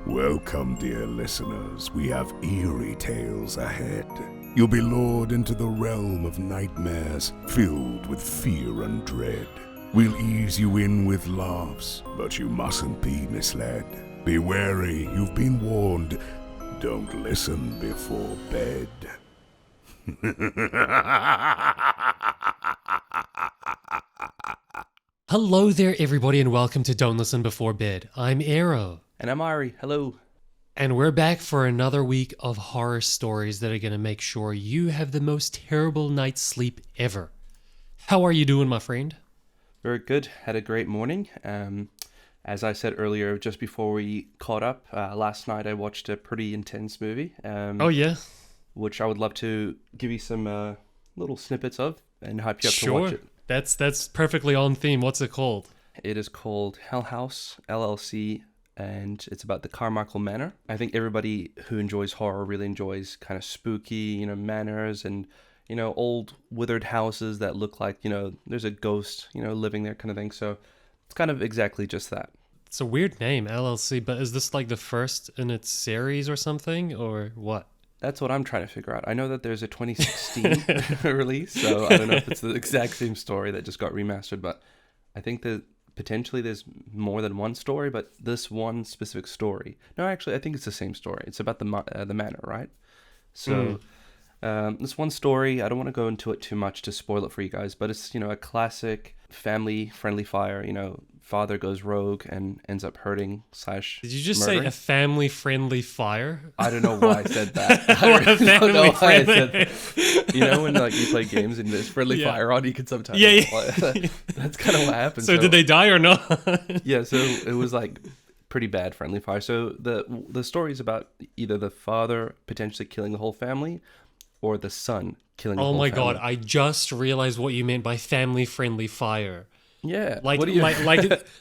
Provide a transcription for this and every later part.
Welcome, dear listeners. We have eerie tales ahead. You'll be lured into the realm of nightmares filled with fear and dread. We'll ease you in with laughs, but you mustn't be misled. Be wary, you've been warned. Don't listen before bed. Hello there, everybody, and welcome to Don't Listen Before Bed. I'm Aero. And I'm Ari. Hello. And we're back for another week of horror stories that are going to make sure you have the most terrible night's sleep ever. How are you doing, my friend? Very good. Had a great morning. As I said earlier, just before we caught up, last night I watched a pretty intense movie. Oh, yeah? Which I would love to give you some little snippets of and hype you up Sure. to watch it. That's perfectly on theme. What's it called? It is called House LLC, and it's about the Carmichael Manor. I think everybody who enjoys horror really enjoys kind of spooky, manors and, old withered houses that look like, there's a ghost, living there kind of thing. So it's kind of exactly just that. It's a weird name, LLC, but is this like the first in its series or something, or what? That's what I'm trying to figure out. I know that there's a 2016 release, so I don't know if it's the exact same story that just got remastered, but I think that potentially there's more than one story, but this one specific story. No, actually, I think it's the same story. It's about the manor, right? So this one story, I don't want to go into it too much to spoil it for you guys, but it's, a classic family-friendly fire. Father goes rogue and ends up hurting / Did you just murdering. say a family-friendly fire? I don't know why I said that. What a I don't know why I family-friendly. said that. When you play games and there's friendly Yeah. fire on, you can sometimes. Yeah. That's kind of what happened. So did they die or not? Yeah, so it was like pretty bad friendly fire. So the story is about either the father potentially killing the whole family, or the son killing the Oh whole my family. god, I just realized what you meant by family-friendly fire. Yeah. Like what do you...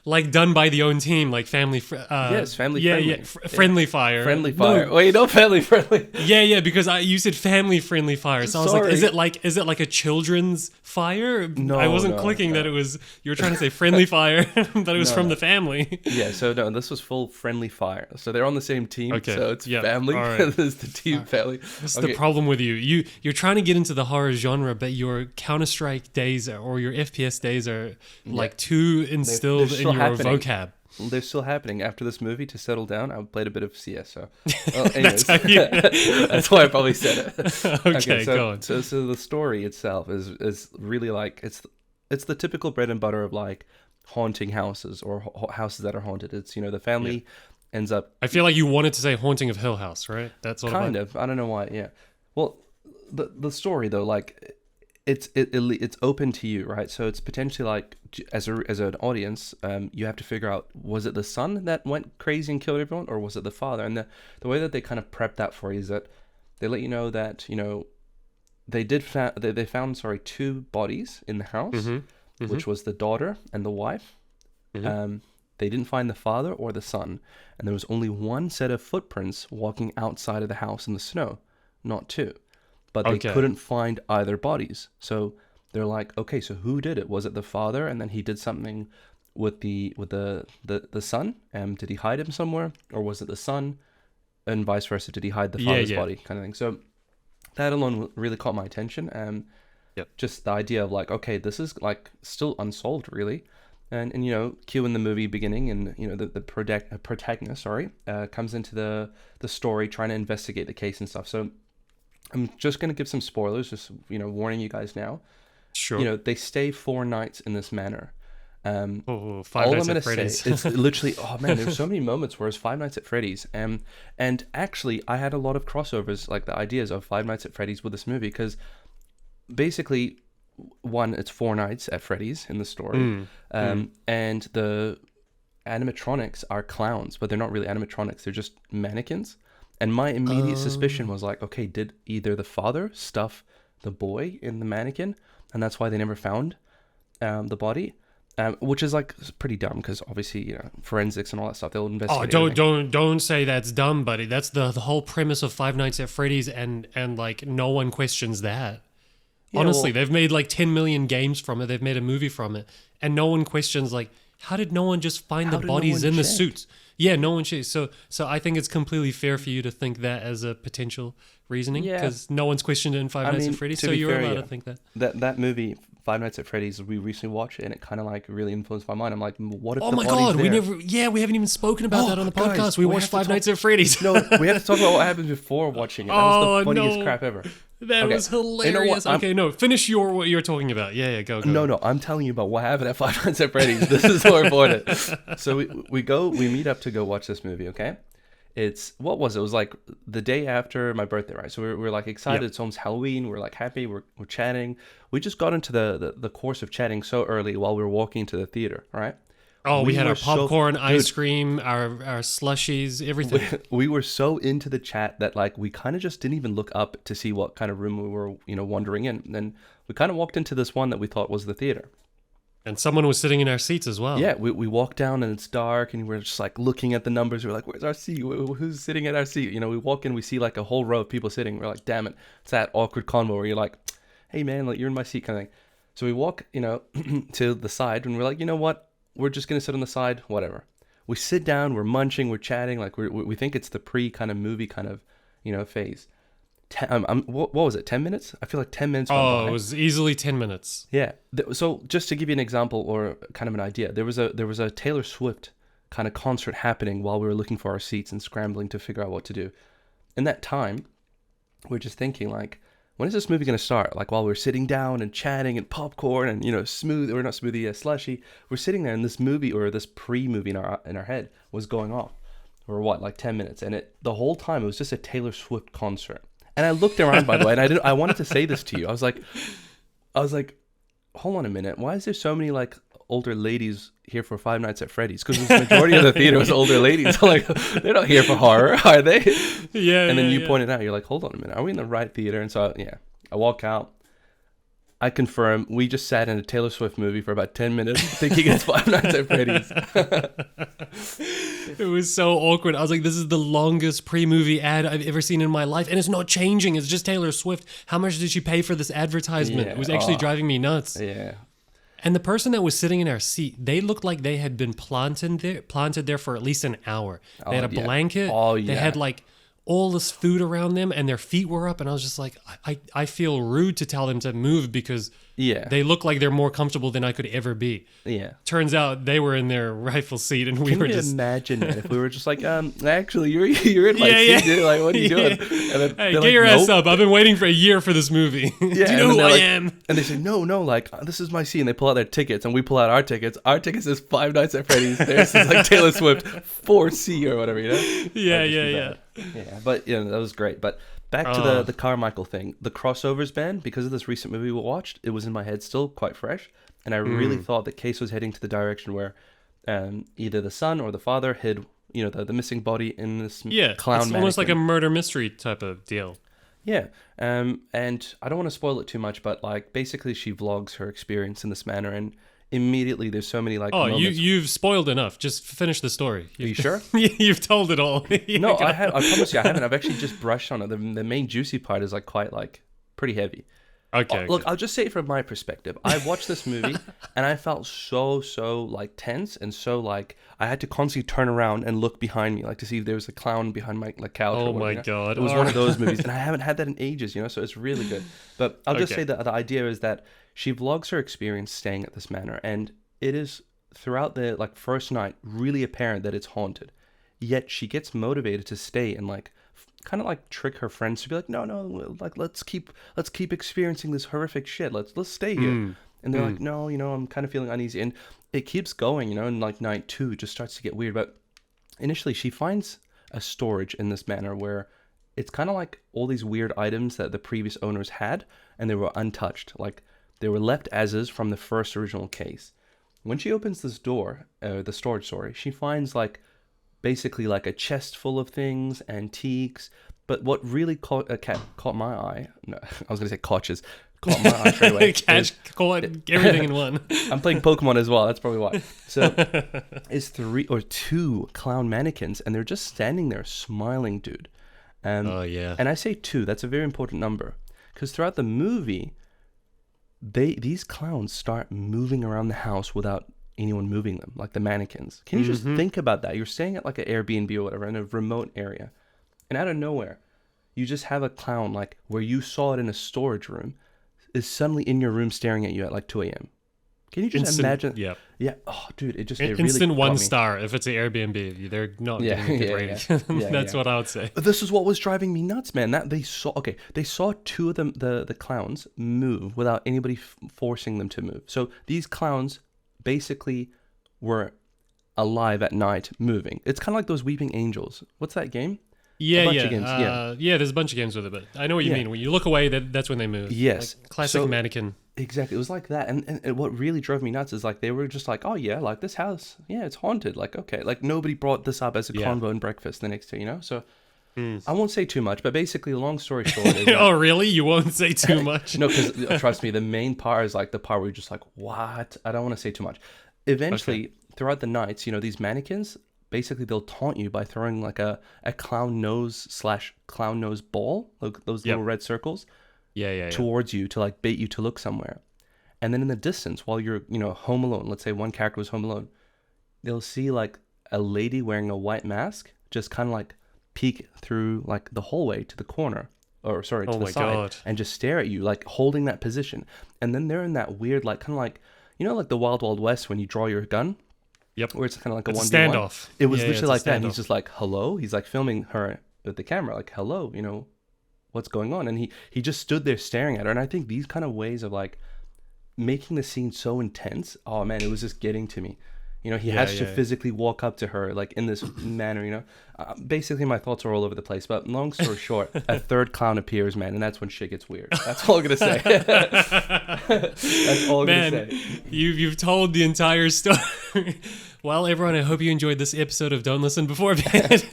like done by the own team, like family Yes, family yeah, friendly. friendly fire. Friendly No, fire. Wait, no, family friendly. Yeah, because you said family-friendly fire. So I was like, Sorry. is it like a children's fire? No, I wasn't no, clicking no. that it was, you were trying to say friendly fire, but it was from the family. Yeah, so no, this was full friendly fire. So they're on the same team. Okay, So it's yeah, family. all right. This is the team family. That's the problem with you. You're trying to get into the horror genre, but your Counter-Strike days or your FPS days are like too instilled they're in still your happening. vocab. They're still happening. After this movie, to settle down, I played a bit of CS. So, anyways, that's why I probably said it. Okay, so, go on. So the story itself is really like it's the typical bread and butter of like haunting houses or houses that are haunted. It's the family ends up I feel like you wanted to say Haunting of Hill House, right? That's what kind of. I don't know why. Yeah. Well, the story though, like it's open to you, right? So it's potentially like as an audience, you have to figure out, was it the son that went crazy and killed everyone, or was it the father? And the way that they kind of prep that for you is that they let you know that they found two bodies in the house, which was the daughter and the wife. They didn't find the father or the son, and there was only one set of footprints walking outside of the house in the snow, not two. But they couldn't find either bodies. So they're like, okay, so who did it? Was it the father, and then he did something with the son? Did he hide him somewhere? Or was it the son, and vice versa? Did he hide the father's body, kind of thing? So that alone really caught my attention. Just the idea of like, okay, this is like still unsolved, really. And Q in the movie beginning, and the protagonist, comes into the story trying to investigate the case and stuff. So I'm just going to give some spoilers, just, warning you guys now. Sure. They stay 4 nights in this manor. Five all Nights I'm at going to Freddy's. say, it's literally, oh man, there's so many moments where it's 5 Nights at Freddy's. And actually, I had a lot of crossovers, like the ideas of 5 Nights at Freddy's with this movie, because basically, one, it's 4 nights at Freddy's in the story. And the animatronics are clowns, but they're not really animatronics. They're just mannequins. And my immediate suspicion was like, okay, did either the father stuff the boy in the mannequin, and that's why they never found the body, which is like pretty dumb because obviously forensics and all that stuff, they'll investigate. Don't say that's dumb, buddy. That's the whole premise of Five Nights at Freddy's, and like no one questions that. Yeah, honestly, they've made like 10 million games from it. They've made a movie from it, and no one questions like, how did no one just find How the did no bodies one in the check? suits? Yeah, no one checked. So I think it's completely fair for you to think that as a potential reasoning, Yeah. because no one's questioned it in Five I Nights mean, at Freddy's, to so be you're fair, allowed yeah. to think that. That movie, Five Nights at Freddy's, we recently watched it, and it kind of like really influenced my mind. I'm like, what if Oh the my body's God, there? we haven't even spoken about Oh, that on the guys, podcast. We we watched have to Five talk- Nights at Freddy's. No, we have to talk about what happened before watching it. That was Oh, the funniest no. crap ever. That Okay, was you know hilarious. what? Okay, no, finish what you're talking about. Yeah, go. No, I'm telling you about what happened at Five Nights at Freddy's. This is more important. So we meet up to go watch this movie, okay? What was it? It was like the day after my birthday, right? So we're like excited. Yep. It's almost Halloween. We're like happy. We're chatting. We just got into the course of chatting so early while we were walking to the theater, right? Oh, we had were our popcorn, Dude, ice cream, our slushies, everything. we were so into the chat that like we kind of just didn't even look up to see what kind of room we were, wandering in. And then we kind of walked into this one that we thought was the theater. And someone was sitting in our seats as well. Yeah, we walk down and it's dark and we're just like looking at the numbers. We're like, where's our seat? Who's sitting at our seat? We walk in, we see like a whole row of people sitting. We're like, damn it. It's that awkward convo where you're like, hey man, like you're in my seat kind of thing. So we walk, to the side and we're like, you know what? We're just going to sit on the side, whatever. We sit down, we're munching, we're chatting. Like we think it's the pre kind of movie kind of, phase. What was it? 10 minutes? I feel like 10 minutes went by. It was easily 10 minutes. Yeah. So just to give you an example or kind of an idea, there was a Taylor Swift kind of concert happening while we were looking for our seats and scrambling to figure out what to do. In that time, we're just thinking like, when is this movie going to start? Like while we're sitting down and chatting and popcorn and slushy, we're sitting there and this movie or this pre-movie in our head was going off. Or what, like 10 minutes, and the whole time it was just a Taylor Swift concert. And I looked around, by the way, and I wanted to say this to you. I was like, hold on a minute. Why is there so many like older ladies here for Five Nights at Freddy's? Because the majority of the theater was older ladies. I'm like, they're not here for horror, are they? Yeah. And then you pointed out, you're like, hold on a minute, are we in the right theater? And so I walk out. I confirm we just sat in a Taylor Swift movie for about 10 minutes thinking it's Five Nights at Freddy's. It was so awkward. I was like, this is the longest pre-movie ad I've ever seen in my life. And it's not changing. It's just Taylor Swift. How much did she pay for this advertisement? Yeah. It was actually driving me nuts. Yeah. And the person that was sitting in our seat, they looked like they had been planted there for at least an hour. They had a blanket. They had like all this food around them and their feet were up. And I was just like, I feel rude to tell them to move because they look like they're more comfortable than I could ever be. Yeah. Turns out they were in their rightful seat and we Can were you just... imagine that if we were just like, actually, you're in my seat, dude. Like, what are you doing? And then Hey, they're get your ass nope. up. I've been waiting for a year for this movie. Do you know who I am? And they say, no, like, this is my seat. And they pull out their tickets, and we pull out our tickets. Our ticket says Five Nights at Freddy's. Theirs is like Taylor Swift 4C or whatever, Yeah. Yeah, but, that was great. But back to the Carmichael thing. The crossovers ban, because of this recent movie we watched, it was in my head still quite fresh. And I really thought the case was heading to the direction where either the son or the father hid, the missing body in this clown mannequin. It's almost like a murder mystery type of deal. Yeah, and I don't want to spoil it too much, but like basically she vlogs her experience in this manner, and immediately there's so many like moments. You've spoiled enough. Just finish the story. Are you sure? You've told it all. No, I promise you I haven't. I've actually just brushed on it. The main juicy part is like quite like pretty heavy. Okay. Look, I'll just say it from my perspective. I watched this movie and I felt so like tense and so like I had to constantly turn around and look behind me like to see if there was a clown behind my couch. Oh or whatever, my God. It was one of those movies and I haven't had that in ages, so it's really good. But I'll just say that the idea is that she vlogs her experience staying at this manor, and it is throughout the like first night really apparent that it's haunted. Yet she gets motivated to stay and like kind of like trick her friends to be like, no, like let's keep experiencing this horrific shit. Let's stay here. And they're like, no, I'm kind of feeling uneasy, and it keeps going, and like night 2 just starts to get weird. But initially, she finds a storage in this manor where it's kind of like all these weird items that the previous owners had, and they were untouched, like they were left as is from the first original case. When she opens this door, the storage, she finds like basically like a chest full of things, antiques. But what really caught my eye, no, I was going to say caught my eye straight away. Caught everything in one. I'm playing Pokemon as well, that's probably why. So it's 3 or 2 clown mannequins, and they're just standing there smiling, dude. Oh yeah. And I say 2, that's a very important number, because throughout the movie, these clowns start moving around the house without anyone moving them, like the mannequins. Can you just think about that? You're staying at like an Airbnb or whatever in a remote area, and out of nowhere, you just have a clown like where you saw it in a storage room is suddenly in your room staring at you at like 2 a.m. Can you just imagine? Yeah. Yeah. Oh, dude, it really instant got one me. star if it's an Airbnb. They're not getting a good rating. That's what I would say. This is what was driving me nuts, man. That they saw two of them, the clowns, move without anybody forcing them to move. So these clowns basically were alive at night, moving. It's kind of like those Weeping Angels. What's that game? Yeah, Of games, there's a bunch of games with it, but I know what you mean. When you look away, that's when they move. Yes. Like classic mannequin. Exactly. It was like that. And what really drove me nuts is like they were just like, oh yeah, like this house, yeah, it's haunted. Like, okay. Like nobody brought this up as a convo and breakfast the next day, you know? So I won't say too much, but basically long story short is oh really? You won't say too much? No, because trust me, the main part is like the part where you're just like, what? I don't want to say too much. Eventually, throughout the nights, you know, these mannequins, basically they'll taunt you by throwing like a clown nose / clown nose ball, like those little red circles, towards you to like bait you to look somewhere. And then in the distance, while you're, you know, home alone, let's say one character was home alone, they'll see like a lady wearing a white mask just kind of like peek through like the hallway to the corner, or sorry, to the side, and just stare at you, like holding that position. And then they're in that weird, like kind of like, you know, like the Wild Wild West when you draw your gun. Yep. Where it's kind of like it's a 1v1. Standoff. It was literally like that. And he's just like, hello? He's like filming her with the camera, like, hello, you know, what's going on? And he just stood there staring at her. And I think these kind of ways of like making the scene so intense, oh man, it was just getting to me. You know, he has to physically walk up to her like in this manner, you know. Basically, my thoughts are all over the place. But long story short, a third clown appears, man. And that's when shit gets weird. That's all I'm going to say. That's all I'm going to say. You've told the entire story. Well, everyone, I hope you enjoyed this episode of Don't Listen Before Bed.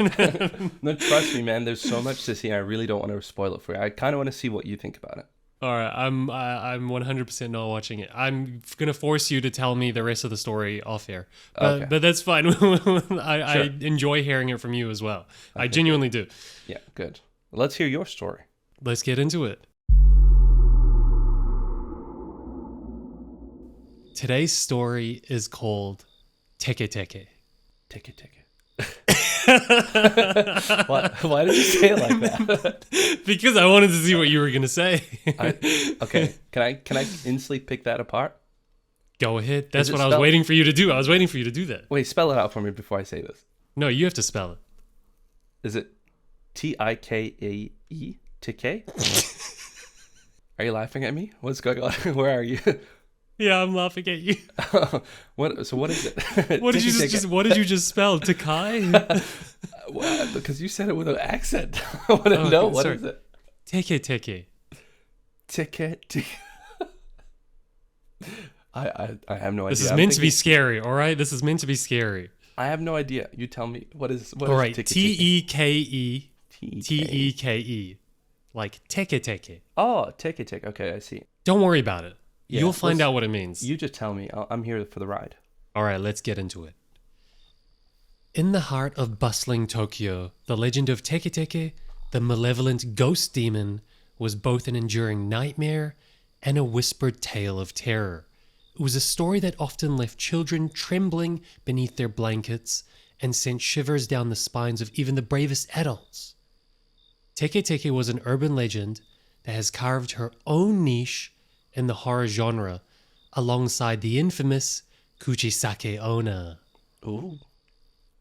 No, trust me, man. There's so much to see. I really don't want to spoil it for you. I kind of want to see what you think about it. All right, I'm 100% not watching it. I'm gonna force you to tell me the rest of the story off air, but that's fine. I enjoy hearing it from you as well. Okay, I genuinely do. Yeah, good. Let's hear your story. Let's get into it. Today's story is called Teke Teke. Teke Teke. Why did you say it like that? Because I wanted to see what you were gonna say. Okay, can I instantly pick that apart? Go ahead. That's what I was waiting for you to do. I was waiting for you to do that. Wait, spell it out for me before I say this. No, you have to spell it. Is it Tikae? Teke? Are you laughing at me? What's going on? Where are you? Yeah, I'm laughing at you. So what is it? What did you just spell? Takai? Because you said it with an accent. I want to know what is it. Teke Teke. Teke Teke. I have no idea. This is meant to be scary, all right? This is meant to be scary. I have no idea. You tell me. What is all right, Teke. Teke. Like Teke Teke. Oh, Teke Teke. Okay, I see. Don't worry about it. Yeah, you'll find out what it means. You just tell me. I'm here for the ride. All right, let's get into it. In the heart of bustling Tokyo, the legend of Teke Teke, the malevolent ghost demon, was both an enduring nightmare and a whispered tale of terror. It was a story that often left children trembling beneath their blankets and sent shivers down the spines of even the bravest adults. Teke Teke was an urban legend that has carved her own niche in the horror genre, alongside the infamous Kuchisake Onna. Ooh.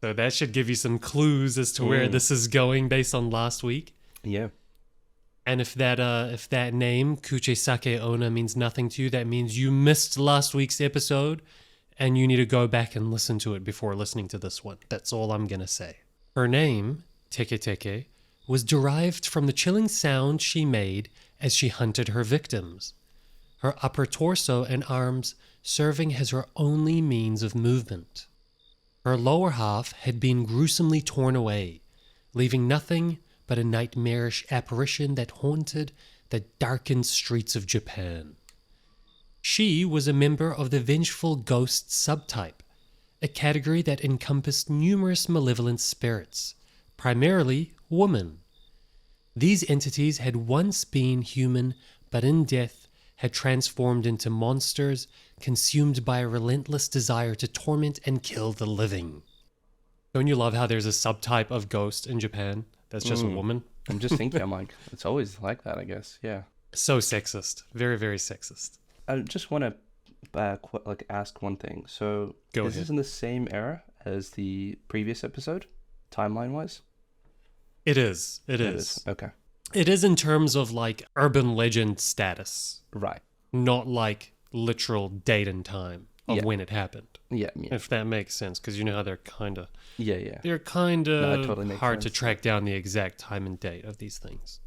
So that should give you some clues as to where this is going based on last week. Yeah. And if that name, Kuchisake Onna, means nothing to you, that means you missed last week's episode and you need to go back and listen to it before listening to this one. That's all I'm going to say. Her name, Teke Teke, was derived from the chilling sound she made as she hunted her victims. Her upper torso and arms serving as her only means of movement. Her lower half had been gruesomely torn away, leaving nothing but a nightmarish apparition that haunted the darkened streets of Japan. She was a member of the vengeful ghost subtype, a category that encompassed numerous malevolent spirits, primarily women. These entities had once been human, but in death had transformed into monsters, consumed by a relentless desire to torment and kill the living. Don't you love how there's a subtype of ghost in Japan that's just a woman? I'm just thinking, I'm like, it's always like that, I guess. Yeah. So sexist. Very, very sexist. I just want to ask one thing. So is this in the same era as the previous episode, timeline-wise? It is. It is. Okay. It is in terms of like urban legend status. Right. Not like literal date and time of when it happened. Yeah. If that makes sense, because you know how they're kind of... Yeah. They're kind of totally hard to track down the exact time and date of these things.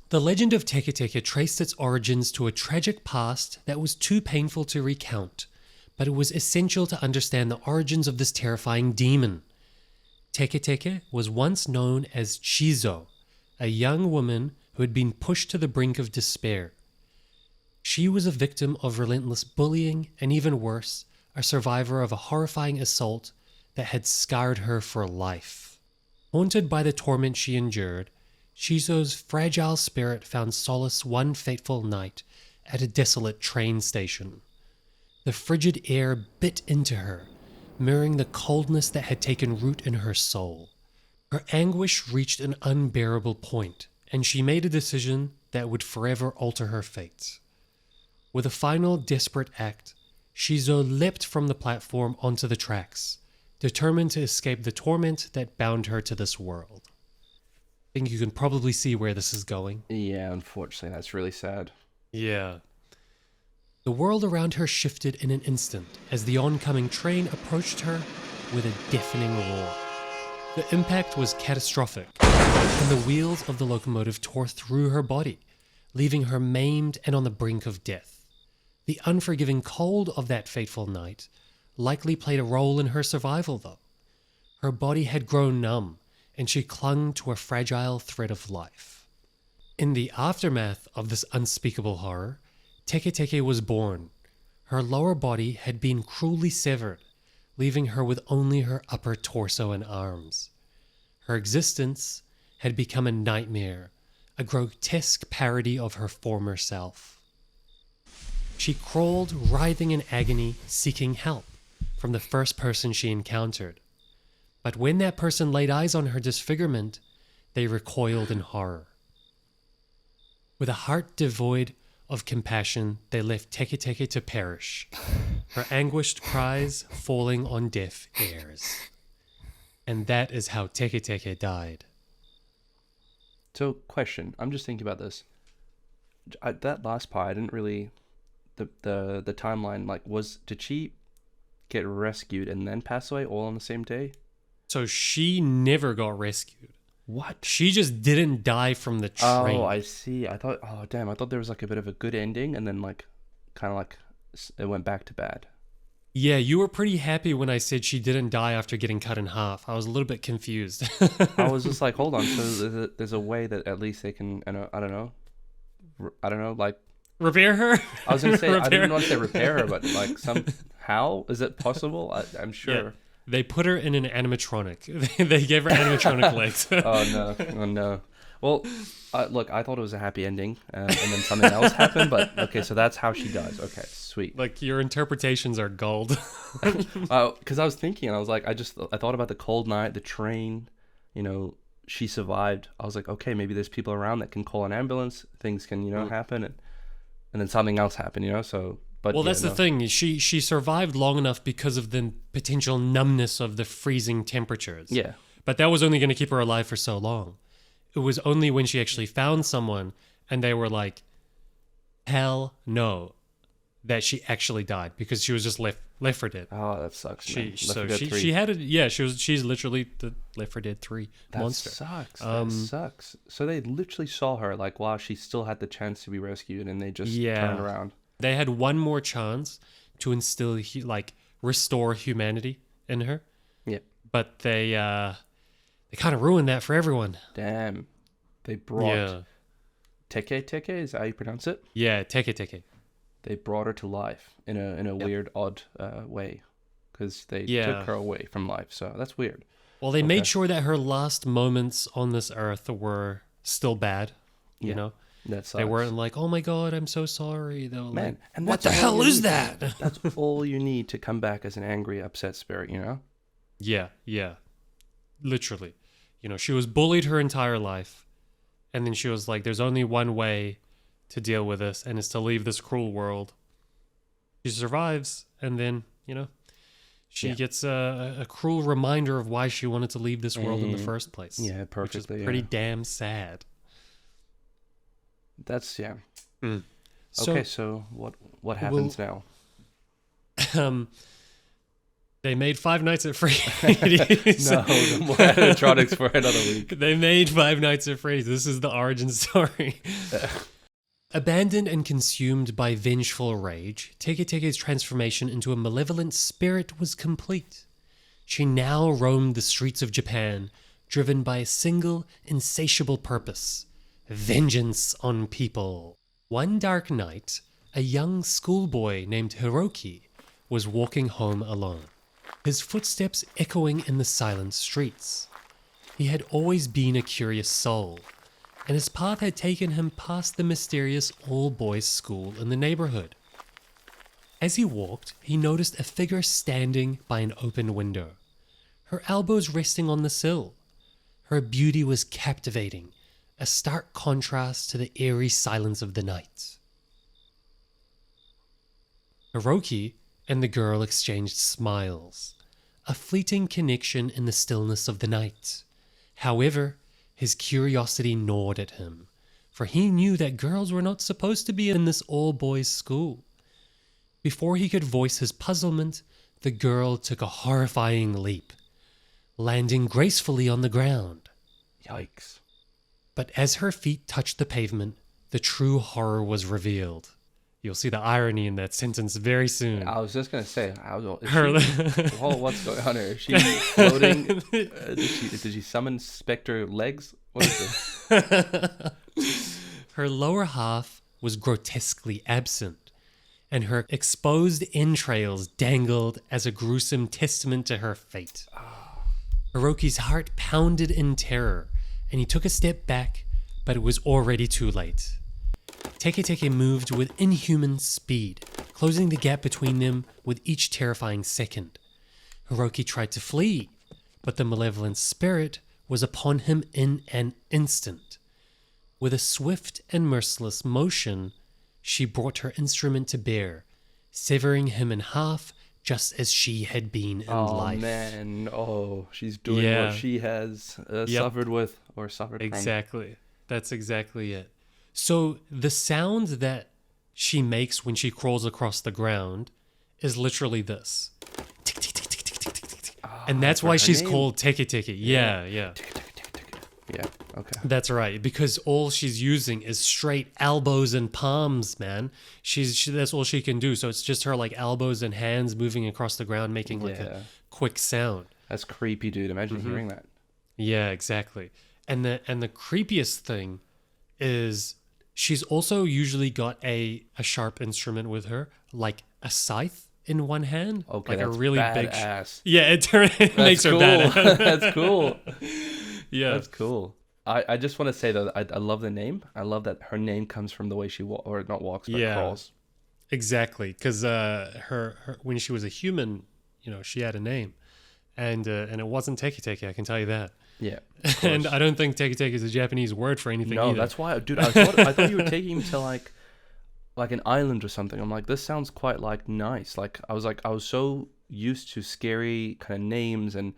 The legend of Teke Teke traced its origins to a tragic past that was too painful to recount, but it was essential to understand the origins of this terrifying demon. Teke Teke was once known as Chizo, a young woman who had been pushed to the brink of despair. She was a victim of relentless bullying, and even worse, a survivor of a horrifying assault that had scarred her for life. Haunted by the torment she endured, Chizo's fragile spirit found solace one fateful night at a desolate train station. The frigid air bit into her, mirroring the coldness that had taken root in her soul. Her anguish reached an unbearable point, and she made a decision that would forever alter her fate. With a final desperate act, Chizo leapt from the platform onto the tracks, determined to escape the torment that bound her to this world. I think you can probably see where this is going. Yeah, unfortunately, that's really sad. Yeah. The world around her shifted in an instant as the oncoming train approached her with a deafening roar. The impact was catastrophic, and the wheels of the locomotive tore through her body, leaving her maimed and on the brink of death. The unforgiving cold of that fateful night likely played a role in her survival, though. Her body had grown numb, and she clung to a fragile thread of life. In the aftermath of this unspeakable horror, Teke Teke was born. Her lower body had been cruelly severed, leaving her with only her upper torso and arms. Her existence had become a nightmare, a grotesque parody of her former self. She crawled, writhing in agony, seeking help from the first person she encountered. But when that person laid eyes on her disfigurement, they recoiled in horror. With a heart devoid of compassion, they left Teke Teke to perish, her anguished cries falling on deaf ears. And that is how Teke Teke died. So, question. I'm just thinking about this. That last part, I didn't really... The timeline, like, did she get rescued and then pass away all on the same day? So she never got rescued. What? She just didn't die from the train. Oh, I see. I thought there was like a bit of a good ending, and then like, kind of like, it went back to bad. Yeah, you were pretty happy when I said she didn't die after getting cut in half. I was a little bit confused. I was just like, hold on. So there's a way that at least they can, I don't know, like, repair her? I was gonna say I didn't want to say repair her, but like somehow is it possible? I'm sure. Yeah. They put her in an animatronic. They gave her animatronic legs. Oh no. Well, look, I thought it was a happy ending, and then something else happened. But okay, so that's how she dies. Okay, sweet. Like your interpretations are gold. Because I was thinking, I was like, I thought about the cold night, the train. You know, she survived. I was like, okay, maybe there's people around that can call an ambulance. Things can happen, and then something else happened. So. But well, that's the thing. She survived long enough because of the potential numbness of the freezing temperatures. Yeah. But that was only going to keep her alive for so long. It was only when she actually found someone and they were like, hell no, that she actually died because she was just left for dead. Oh, that sucks. She's literally the Left 4 Dead 3 monster. That sucks. So they literally saw her like while she still had the chance to be rescued, and they just turned around. They had one more chance to instill, restore humanity in her. Yeah. But they kind of ruined that for everyone. Damn. They brought Teke Teke, is that how you pronounce it? Yeah, Teke Teke. They brought her to life in a weird, odd way, because they took her away from life. So that's weird. Well, they made sure that her last moments on this earth were still bad, you know? That sucks. They weren't like, "Oh my God, I'm so sorry." They were Man, like, and "What the hell is that?" That's all you need to come back as an angry, upset spirit, you know? Yeah. Literally. She was bullied her entire life. And then she was like, there's only one way to deal with this, and it's to leave this cruel world. She survives, and then, she gets a cruel reminder of why she wanted to leave this world in the first place. Yeah, perfectly. Which is pretty damn sad. That's, yeah. So, okay, so what happens now? They made Five Nights at Freddy's. No more animatronics for another week. They made Five Nights at Freddy's. This is the origin story. Abandoned and consumed by vengeful rage, Teke Teke's transformation into a malevolent spirit was complete. She now roamed the streets of Japan, driven by a single, insatiable purpose: vengeance on people. One dark night, a young schoolboy named Hiroki was walking home alone, his footsteps echoing in the silent streets. He had always been a curious soul, and his path had taken him past the mysterious all-boys school in the neighborhood. As he walked, he noticed a figure standing by an open window, her elbows resting on the sill. Her beauty was captivating, a stark contrast to the eerie silence of the night. Hiroki and the girl exchanged smiles, a fleeting connection in the stillness of the night. However, his curiosity gnawed at him, for he knew that girls were not supposed to be in this all-boys school. Before he could voice his puzzlement, the girl took a horrifying leap, landing gracefully on the ground. Yikes. But as her feet touched the pavement, the true horror was revealed. You'll see the irony in that sentence very soon. I was just going to say, what's going on here? Is she floating? Did she summon Spectre legs? What is this? Her lower half was grotesquely absent, and her exposed entrails dangled as a gruesome testament to her fate. Hiroki's heart pounded in terror, and he took a step back, but it was already too late. Teke Teke moved with inhuman speed, closing the gap between them with each terrifying second. Hiroki tried to flee, but the malevolent spirit was upon him in an instant. With a swift and merciless motion, she brought her instrument to bear, severing him in half just as she had been in life. Oh, man. Oh, she's doing what she has suffered with or suffered from. Exactly. That's exactly it. So the sound that she makes when she crawls across the ground is literally this. Tick, tick, tick, tick, tick, tick, tick, tick. And that's why she's called Teke Teke. Yeah. Yeah, okay. That's right, because all she's using is straight elbows and palms, man. That's all she can do. So it's just her like elbows and hands moving across the ground, making like a quick sound. That's creepy, dude. Imagine hearing that. Yeah, exactly. And the creepiest thing is she's also usually got a sharp instrument with her, like a scythe in one hand. Okay, like that's a really badass. big. Yeah, it makes her badass. That's cool. Yeah, that's cool. I just want to say though, I love the name. I love that her name comes from the way she walks, but crawls. Exactly, because her when she was a human, she had a name, and it wasn't Teke Teke. I can tell you that. Yeah, and I don't think Teke Teke is a Japanese word for anything. No, either. That's why, dude. I thought you were taking him to like an island or something. I'm like, this sounds quite like nice. I was so used to scary kind of names and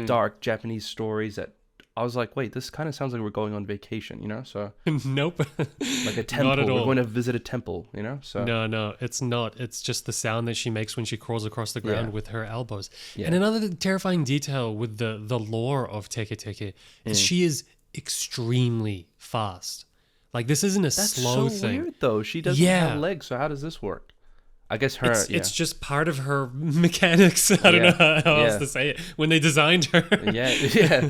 dark Japanese stories that I was like, wait, this kind of sounds like we're going on vacation, So nope, like a temple. Not at all. We're going to visit a temple, So no, it's not. It's just the sound that she makes when she crawls across the ground with her elbows. Yeah. And another terrifying detail with the lore of Teke Teke is she is extremely fast. Like this isn't a slow thing. That's so weird, though. She doesn't have legs, so how does this work? I guess it's just part of her mechanics. I don't know how else to say it. When they designed her. Yeah.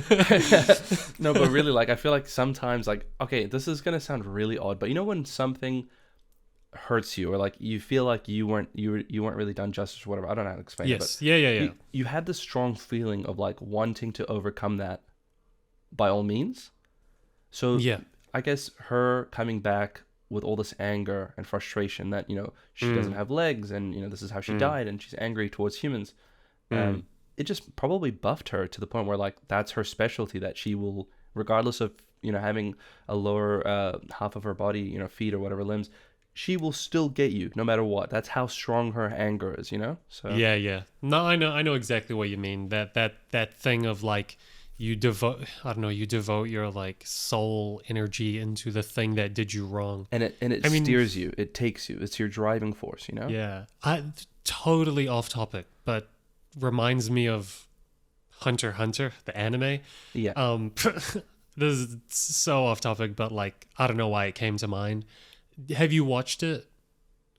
No, but really, I feel like sometimes, okay, this is gonna sound really odd, but when something hurts you, or you feel like you weren't really done justice or whatever. I don't know how to explain it. But yeah. You had this strong feeling of wanting to overcome that by all means. So I guess her coming back with all this anger and frustration that, she doesn't have legs and, this is how she died and she's angry towards humans. It just probably buffed her to the point where, like, that's her specialty, that she will, regardless of, having a lower half of her body, feet or whatever limbs, she will still get you no matter what. That's how strong her anger is, So yeah. No, I know exactly what you mean. That thing of, like, you devote your, like, soul energy into the thing that did you wrong, and it steers you, it takes you, it's your driving force, Yeah, totally off topic, but reminds me of Hunter x Hunter, the anime. Yeah. This is so off topic, but, like, I don't know why it came to mind. Have you watched it?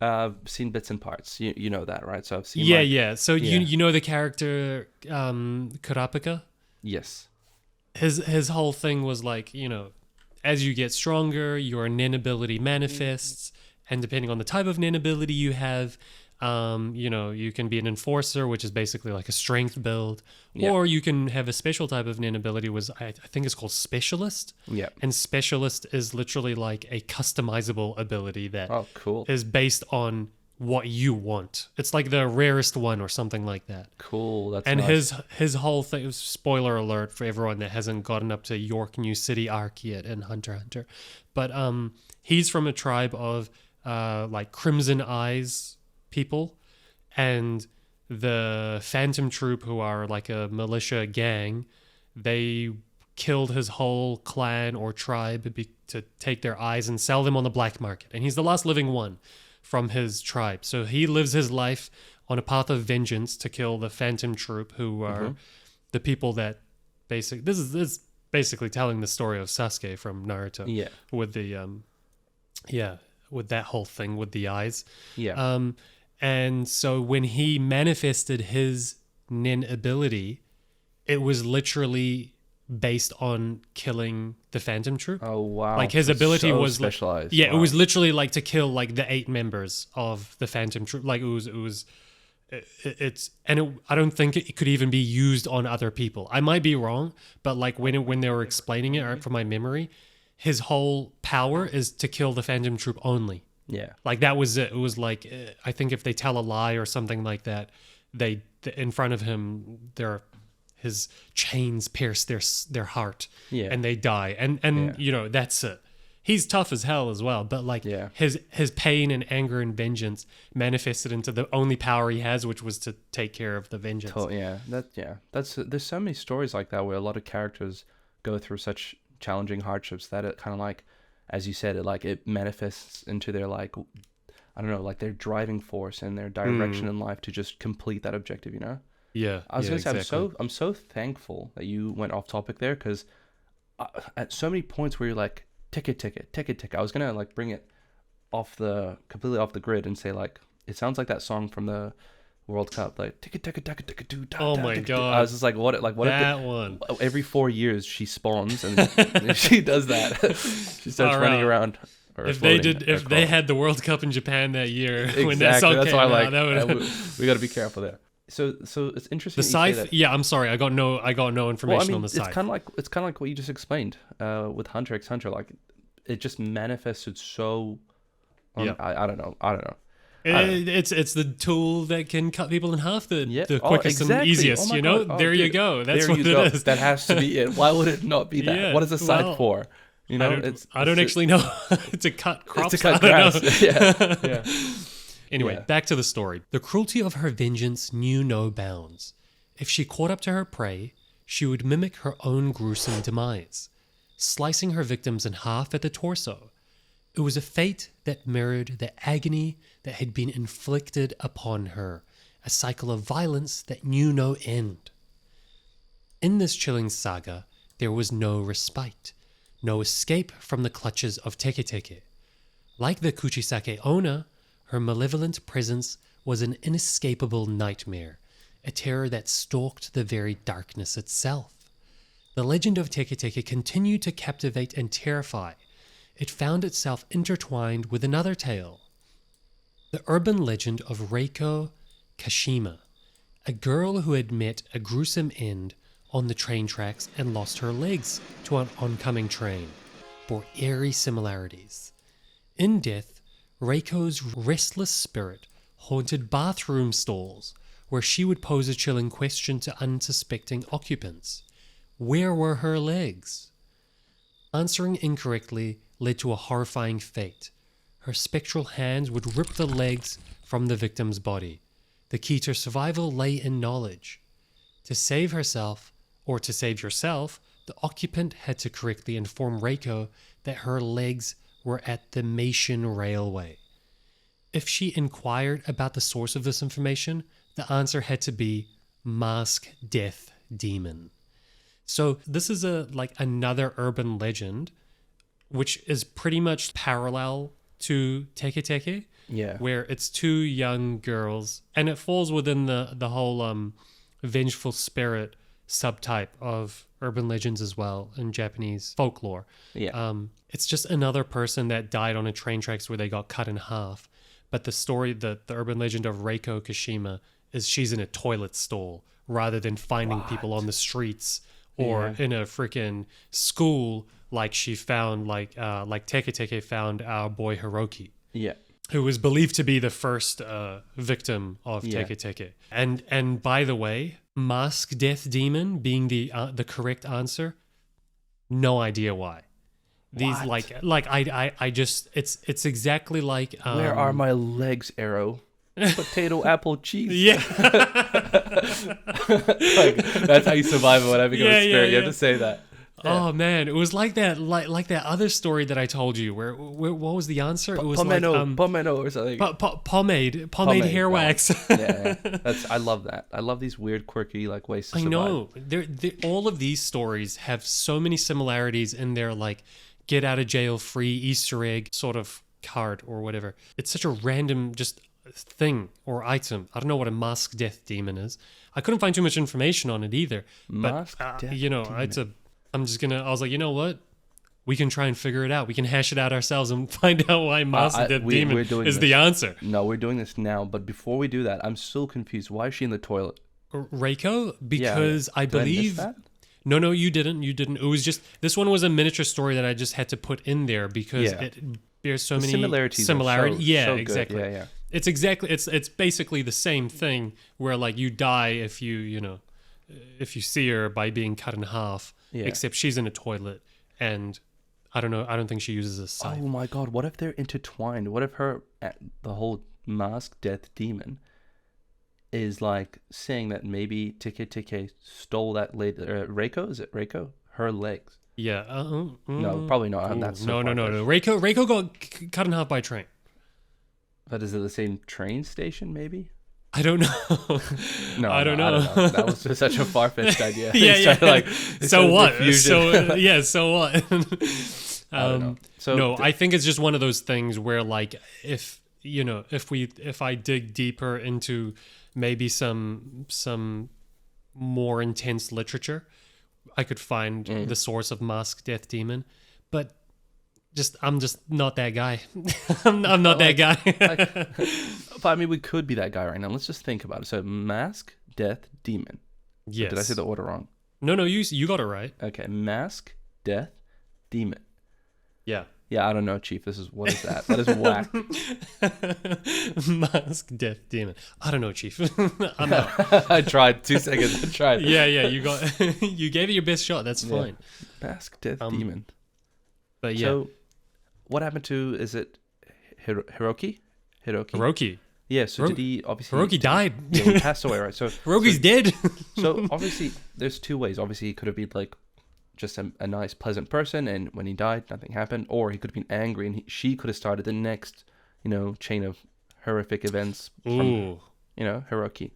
I've seen bits and parts. You know that, right? So I've seen. Yeah. So you know the character Kurapika? Yes. His whole thing was, like, as you get stronger, your nin ability manifests, and depending on the type of nin ability you have, you can be an enforcer, which is basically like a strength build, or you can have a special type of nin ability, I think it's called specialist. Yeah. And specialist is literally like a customizable ability that is based on what you want. It's like the rarest one or something like that. Cool. That's and nice. his whole thing, spoiler alert for everyone that hasn't gotten up to York New City arc yet in Hunter x Hunter, but he's from a tribe of like Crimson Eyes people, and the Phantom Troop, who are like a militia gang, they killed his whole clan or tribe to take their eyes and sell them on the black market, and he's the last living one from his tribe. So he lives his life on a path of vengeance to kill the Phantom Troop, who are the people that this is basically telling the story of Sasuke from Naruto. Yeah. With the with that whole thing with the eyes. Yeah. And so when he manifested his nin ability, it was literally based on killing the Phantom Troop. Oh wow! Like his ability was specialized. Yeah, wow. It was literally like to kill like the 8 members of the Phantom Troop. Like I don't think it could even be used on other people. I might be wrong, but like when they were explaining it from my memory, his whole power is to kill the Phantom Troop only. Yeah, like that was it. It was like, I think if they tell a lie or something like that, they in front of him, his chains pierce their heart, and they die. And that's it. He's tough as hell as well, but like his pain and anger and vengeance manifested into the only power he has, which was to take care of the vengeance. There's so many stories like that where a lot of characters go through such challenging hardships that it kind of like, as you said, it manifests into their, like, I don't know, like their driving force and their direction in life to just complete that objective, Yeah. I was going to say, I'm so thankful that you went off topic there, because at so many points where you're like, Teke Teke, Teke Teke, I was going to like bring it completely off the grid and say, like, it sounds like that song from the World Cup, like Teke Teke Teke Teke Teke. Oh my god! I was just like, what that one? Every 4 years she spawns and she does that. She starts running around. If they had the World Cup in Japan that year, when that song that's came why out, we got to be careful there. So it's interesting. The scythe. Yeah, I'm sorry, I got no information on the scythe. It's kind of like what you just explained with Hunter x Hunter. Like, it just manifested so. I don't know. It's the tool that can cut people in half the quickest and easiest. There you go. That's what it is. That has to be it. Why would it not be that? What is a scythe for? I don't actually know. To cut crops. It's to cut grass. Yeah. Anyway, back to the story. The cruelty of her vengeance knew no bounds. If she caught up to her prey, she would mimic her own gruesome demise, slicing her victims in half at the torso. It was a fate that mirrored the agony that had been inflicted upon her, a cycle of violence that knew no end. In this chilling saga, there was no respite, no escape from the clutches of Teke Teke. Like the Kuchisake owner, her malevolent presence was an inescapable nightmare, a terror that stalked the very darkness itself. The legend of Teke Teke continued to captivate and terrify. It found itself intertwined with another tale, the urban legend of Reiko Kashima, a girl who had met a gruesome end on the train tracks and lost her legs to an oncoming train, bore eerie similarities. In death, Reiko's restless spirit haunted bathroom stalls where she would pose a chilling question to unsuspecting occupants. Where were her legs? Answering incorrectly led to a horrifying fate. Her spectral hands would rip the legs from the victim's body. The key to survival lay in knowledge. To save herself, or to save yourself, the occupant had to correctly inform Reiko that her legs were at the Meishin Railway. If she inquired about the source of this information, the answer had to be Mask Death Demon. So this is another urban legend, which is pretty much parallel to Teke Teke. Yeah. Where it's two young girls, and it falls within the whole vengeful spirit subtype of urban legends as well in Japanese folklore. Yeah. It's just another person that died on a train tracks where they got cut in half. But the story, the urban legend of Reiko Kashima is she's in a toilet stall rather than finding people on the streets or in a freaking school like she found, like Teke Teke found our boy Hiroki. Yeah. Who was believed to be the first victim of Teke Teke. And by the way, Mask Death Demon being the correct answer, no idea why. These I just it's exactly like where are my legs, Arrow? Potato, apple, cheese. Yeah. That's how you survive it when I become a spirit. You have to say that. Oh man, it was like that other story that I told you. Where what was the answer? It was pomelo or something. Pomade hair wax. I love that. I love these weird, quirky ways to survive. I know. All of these stories have so many similarities in their get out of jail free Easter egg sort of card or whatever. It's such a random just thing or item. I don't know what a Mask Death Demon is. I couldn't find too much information on it either. Mask Death Demon. I was like, you know what? We can try and figure it out. We can hash it out ourselves and find out why Mask Death Demon is the answer. No, we're doing this now. But before we do that, I'm still confused. Why is she in the toilet? Reiko? Because I believe... No, you didn't. It was just... This one was a miniature story that I just had to put in there because it bears so many similarities. So exactly. Yeah. It's basically the same thing where you die if you see her by being cut in half. Yeah. Except she's in a toilet, and I don't know. I don't think she uses a scythe. Oh my god! What if they're intertwined? What if the whole Mask Death Demon is saying that maybe Teke Teke stole that lady? Reiko? Is it Reiko? Her legs? Yeah. No, probably not. That's no. Reiko got cut in half by a train. But is it the same train station? Maybe. I don't know. No, I don't know. That was just such a far-fetched idea. So what? So what? I don't know. So I think it's just one of those things where if I dig deeper into maybe some more intense literature, I could find the source of Mask Death Demon. But I'm just not that guy. I'm not that guy. But I mean, we could be that guy right now. Let's just think about it. So, Mask Death Demon. Yes. Did I say the order wrong? No, you got it right. Okay, Mask Death Demon. Yeah. Yeah, I don't know, Chief. What is that? That is whack. Mask Death Demon. I don't know, Chief. I'm out. I tried. 2 seconds. I tried. Yeah. You gave it your best shot. That's fine. Mask Death Demon. But yeah. So, what happened to, is it Hiroki? Hiroki. Yeah, so did he obviously... Hiroki died. Yeah, he passed away, right? So Hiroki's dead. So obviously, there's two ways. Obviously, he could have been just a nice, pleasant person, and when he died, nothing happened. Or he could have been angry, and she could have started the next, chain of horrific events from, Hiroki.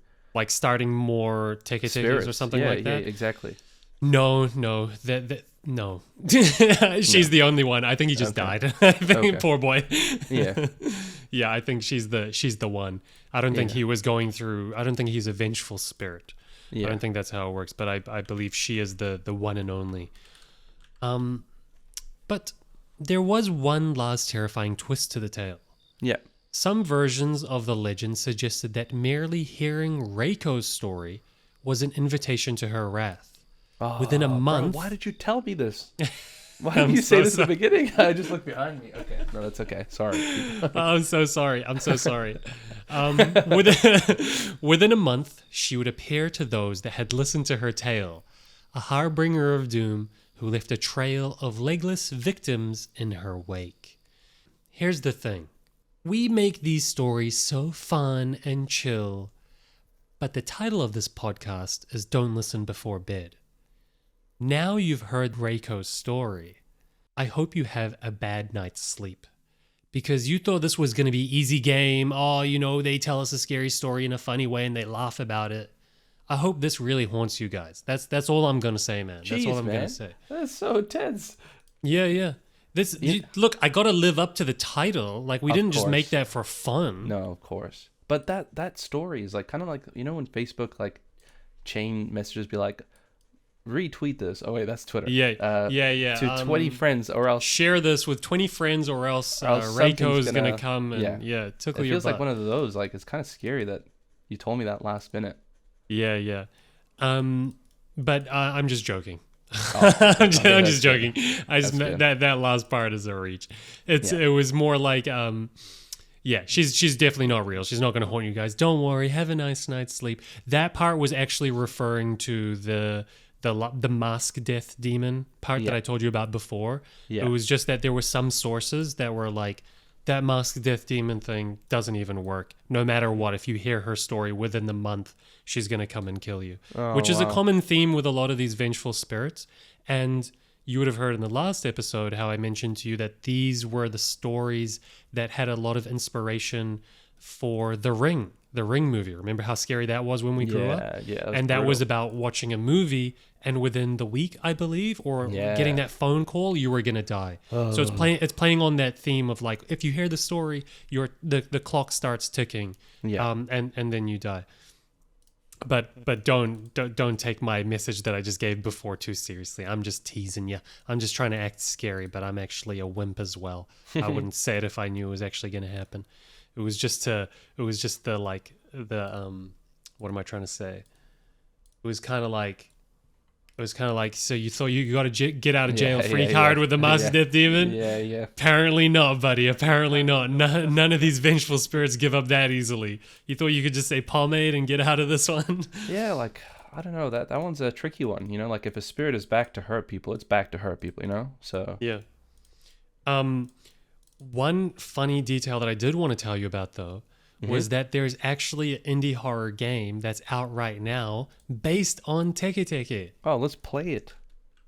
Starting more Teke Tekes or something like that? Yeah, exactly. No. No. She's the only one. I think he just died. I think poor boy. Yeah. Yeah, I think she's the one. I don't think he was going through. I don't think he's a vengeful spirit. Yeah. I don't think that's how it works. But I believe she is the one and only. But there was one last terrifying twist to the tale. Yeah. Some versions of the legend suggested that merely hearing Reiko's story was an invitation to her wrath. Within a month. Bro, why did you tell me this? Why didn't you say this at the beginning? I just looked behind me. Okay. No, that's okay. Sorry. I'm so sorry. Within a month, she would appear to those that had listened to her tale, a harbinger of doom who left a trail of legless victims in her wake. Here's the thing. We make these stories so fun and chill, but the title of this podcast is Don't Listen Before Bed. Now you've heard Reiko's story. I hope you have a bad night's sleep. Because you thought this was going to be easy game. Oh, they tell us a scary story in a funny way and they laugh about it. I hope this really haunts you guys. That's all I'm going to say, man. That's all I'm going to say. That's so tense. Yeah. Look, I got to live up to the title. Like, we didn't just make that for fun. No, of course. But that story is like kind of like, when Facebook like chain messages be like, retweet this. Oh wait, that's Twitter. Yeah. To 20 friends, or else share this with 20 friends, or else Reiko's gonna come and tickle your butt. It feels like one of those. Like, it's kind of scary that you told me that last minute. Yeah. But I'm just joking. I'm just joking. That last part is a reach. It was more like she's definitely not real. She's not going to haunt you guys. Don't worry. Have a nice night's sleep. That part was actually referring to the mask death demon part that I told you about before. Yeah. It was just that there were some sources that were like, that mask death demon thing doesn't even work. No matter what, if you hear her story within the month, she's going to come and kill you. Which is a common theme with a lot of these vengeful spirits. And you would have heard in the last episode how I mentioned to you that these were the stories that had a lot of inspiration for The Ring movie. Remember how scary that was when we grew up? Yeah. And that was about watching a movie, and within the week, I believe, or getting that phone call, you were gonna die. So it's playing on that theme of like, if you hear the story, the clock starts ticking, and then you die. But don't take my message that I just gave before too seriously. I'm just teasing you. I'm just trying to act scary, but I'm actually a wimp as well. I wouldn't say it if I knew it was actually gonna happen. It was just the what am I trying to say? It was kind of like, so you thought you got to get out of jail free card with the master death demon? Yeah. Apparently not, buddy. Apparently not. None of these vengeful spirits give up that easily. You thought you could just say pomade and get out of this one? Yeah, like, I don't know. That one's a tricky one. Like, if a spirit is back to hurt people, it's back to hurt people, So. Yeah. One funny detail that I did want to tell you about, though, was that there's actually an indie horror game that's out right now based on Teke Teke. Oh, let's play it.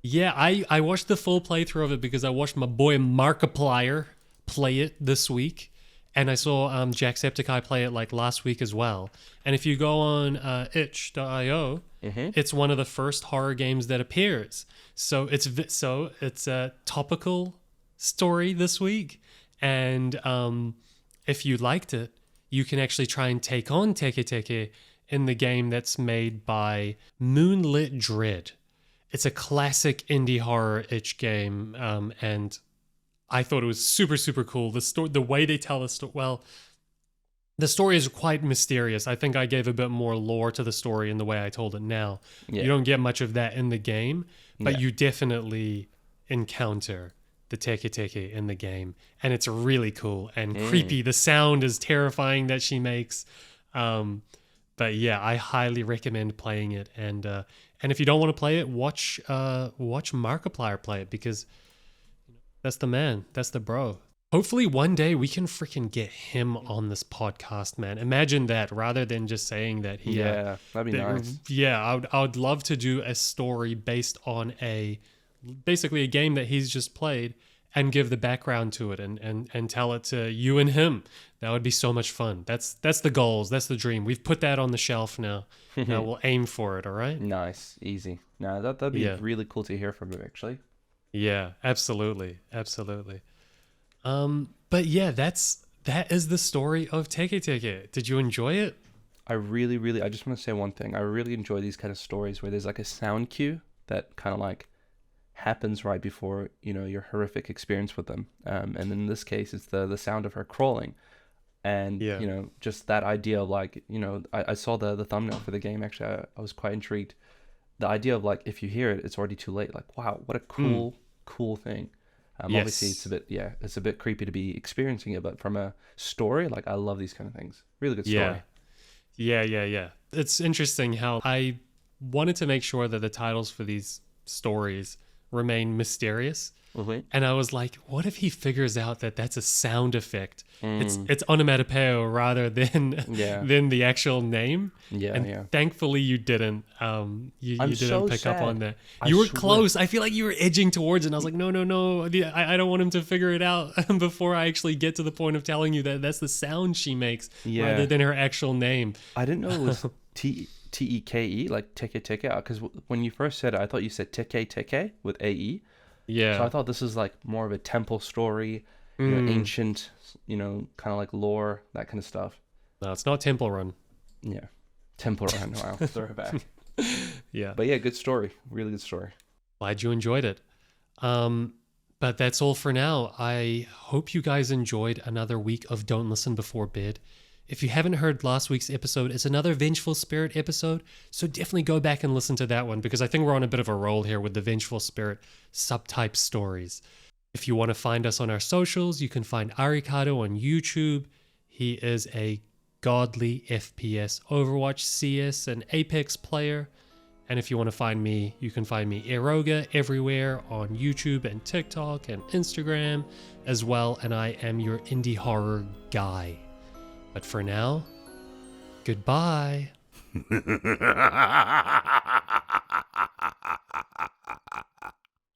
Yeah, I watched the full playthrough of it because I watched my boy Markiplier play it this week. And I saw Jacksepticeye play it like last week as well. And if you go on itch.io, it's one of the first horror games that appears. So it's a topical story this week. And if you liked it, you can actually try and take on Teke Teke in the game that's made by Moonlit Dread. It's a classic indie horror itch game, and I thought it was super, super cool. The way they tell the story, the story is quite mysterious. I think I gave a bit more lore to the story in the way I told it now. Yeah. You don't get much of that in the game, but you definitely encounter the Teke Teke in the game, and it's really cool and creepy. The sound is terrifying that she makes, but yeah, I highly recommend playing it. And if you don't want to play it, watch Markiplier play it, because that's the man, that's the bro. Hopefully one day we can freaking get him on this podcast, man. Imagine that, rather than just saying that he. Yeah, that'd be nice. Yeah, I would love to do a story based on basically a game that he's just played, and give the background to it and tell it to you and him. That would be so much fun. That's the goals. That's the dream. We've put that on the shelf now. Now we'll aim for it. All right. Nice, easy. Now that'd be really cool to hear from him, actually. Yeah, absolutely. But yeah, that is the story of Teke Teke. Did you enjoy it? I really, I just want to say one thing. I really enjoy these kind of stories where there's like a sound cue that kind of like happens right before your horrific experience with them, and in this case it's the sound of her crawling, and just that idea of like, I saw the thumbnail for the game. Actually, I was quite intrigued. The idea of like, if you hear it, it's already too late. Like, wow, what a cool cool thing. Yes. Obviously, it's a bit creepy to be experiencing it, but from a story, like I love these kind of things. Really good story. Yeah. It's interesting how I wanted to make sure that the titles for these stories remain mysterious. Mm-hmm. And I was like, what if he figures out that that's a sound effect? It's onomatopoeia rather than the actual name. And thankfully you didn't. You didn't pick up on that. You were close. I feel like you were edging towards it. And I was like, no. I don't want him to figure it out before I actually get to the point of telling you that that's the sound she makes rather than her actual name. I didn't know it was Teke, like Teke Teke, because when you first said it, I thought you said Teke Teke with AE. Yeah. So I thought this is like more of a temple story, ancient, kind of like lore, that kind of stuff. No, it's not Temple Run. Yeah. Temple Run. Wow. Throw it back. Yeah. But yeah, good story. Really good story. Glad you enjoyed it. But that's all for now. I hope you guys enjoyed another week of Don't Listen Before Bed. If you haven't heard last week's episode, it's another Vengeful Spirit episode, so definitely go back and listen to that one because I think we're on a bit of a roll here with the Vengeful Spirit subtype stories. If you want to find us on our socials, you can find Arikado on YouTube. He is a godly FPS, Overwatch, CS, and Apex player. And if you want to find me, you can find me Eroga everywhere on YouTube and TikTok and Instagram as well, and I am your indie horror guy. But for now, goodbye.